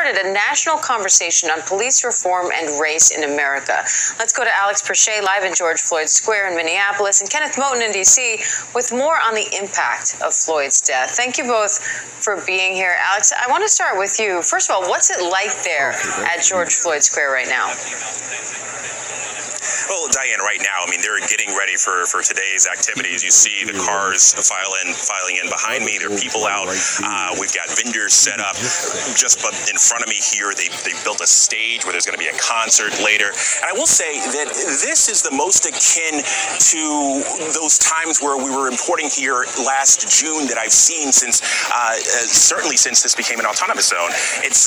started a national conversation on police reform and race in America. Let's go to Alex Perche live in George Floyd Square in Minneapolis and Kenneth Moten in D.C. with more on the impact of Floyd's death. Thank you both for being here. Alex, I want to start with you. First of all, what's it like there at George Floyd Square right now? Well, Diane, right now, I mean, they're getting ready for today's activities. You see the cars filing in behind me. There are people out. We've got vendors set up just in front of me here. They built a stage where there's going to be a concert later. And I will say that this is the most akin to those times where we were reporting here last June that I've seen since, certainly since this became an autonomous zone. It's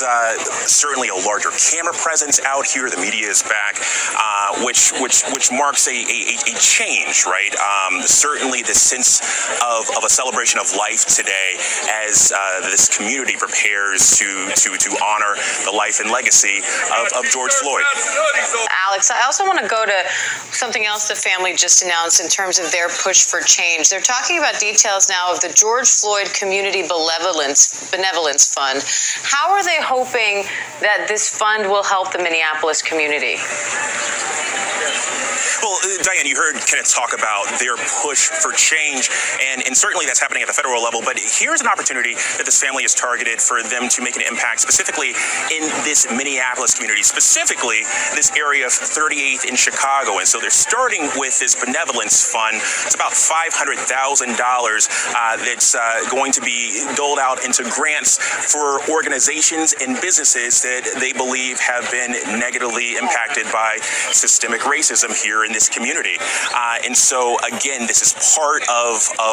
certainly a larger camera presence out here. The media is back, which marks a change, right? Certainly the sense of a celebration of life today as this community prepares to honor the life and legacy of George Floyd. Alex, I also want to go to something else the family just announced in terms of their push for change. They're talking about details now of the George Floyd Community Benevolence Fund. How are they hoping that this fund will help the Minneapolis community? Well, Diane, you heard Kenneth talk about their push for change, and certainly that's happening at the federal level, but here's an opportunity that this family has targeted for them to make an impact specifically in this Minneapolis community, specifically this area of 38th in Chicago. And so they're starting with this benevolence fund. It's about $500,000 that's going to be doled out into grants for organizations and businesses that they believe have been negatively impacted by systemic racism here in this community. And so, again, this is part of a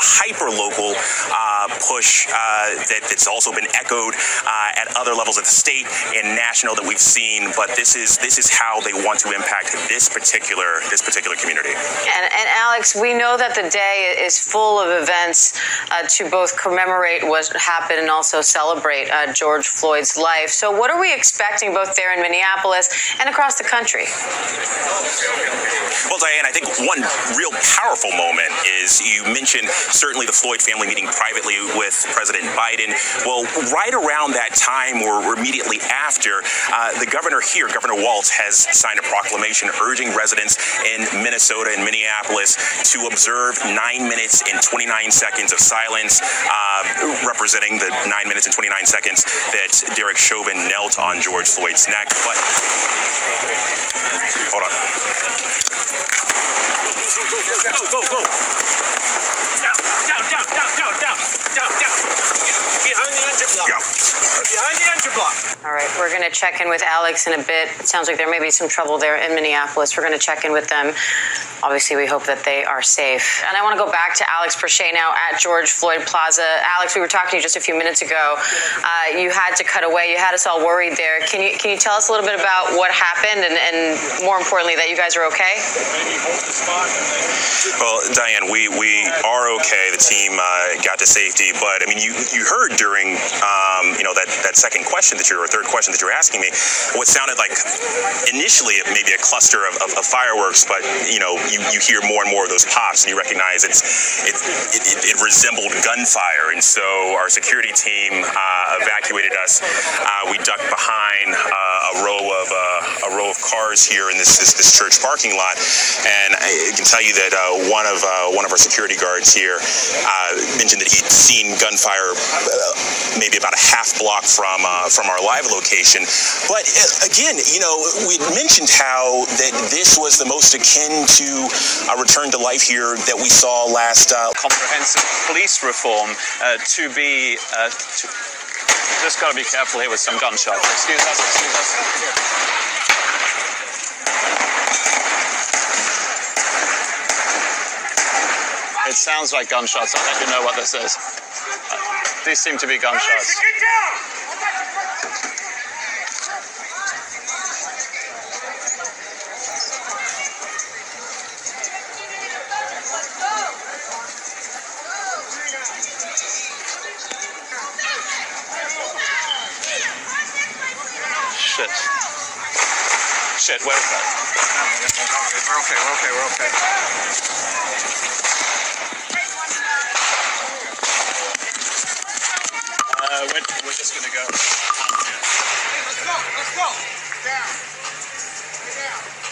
hyper-local push that's also been echoed at other levels of the state and national that we've seen. But this is how they want to impact this particular community. And Alex, we know that the day is full of events to both commemorate what happened and also celebrate George Floyd's life. So what are we expecting both there in Minneapolis and across the country? Well, Diane, I think one real powerful moment is you mentioned certainly the Floyd family meeting privately with President Biden. Well, right around that time or immediately after, the governor here, Governor Walz, has signed a proclamation urging residents in Minnesota and Minneapolis to observe 9 minutes and 29 seconds of silence, representing the 9 minutes and 29 seconds that Derek Chauvin knelt on George Floyd's neck. But hold on. Go. Down. Behind the engine block. Behind the engine block. All right, we're going to check in with Alex in a bit. It sounds like there may be some trouble there in Minneapolis. We're going to check in with them. Obviously, we hope that they are safe. And I want to go back to Alex Perche now at George Floyd Plaza. Alex, we were talking to you just a few minutes ago. You had to cut away. You had us all worried there. Can you tell us a little bit about what happened and more importantly, that you guys are okay? Well, Diane, we are okay. The team got to safety, but I mean, you heard during that second question or third question that you were asking me, what sounded like initially it may be a cluster of fireworks, but you hear more and more of those pops, and you recognize it resembled gunfire. And so our security team evacuated us. We ducked behind a row of cars here in this church parking lot, and I can tell you that one of our security guards here mentioned that he'd seen gunfire maybe about a half block from our live location. But again, we mentioned how that this was the most akin to a return to life here that we saw last. Comprehensive police reform to be. Just got to be careful here with some gunshots. Excuse us. It sounds like gunshots. I'll let you know what this is. These seem to be gunshots. Get down! Shit, where is that? We're okay. We're just gonna go. Let's go. Down. Lay down.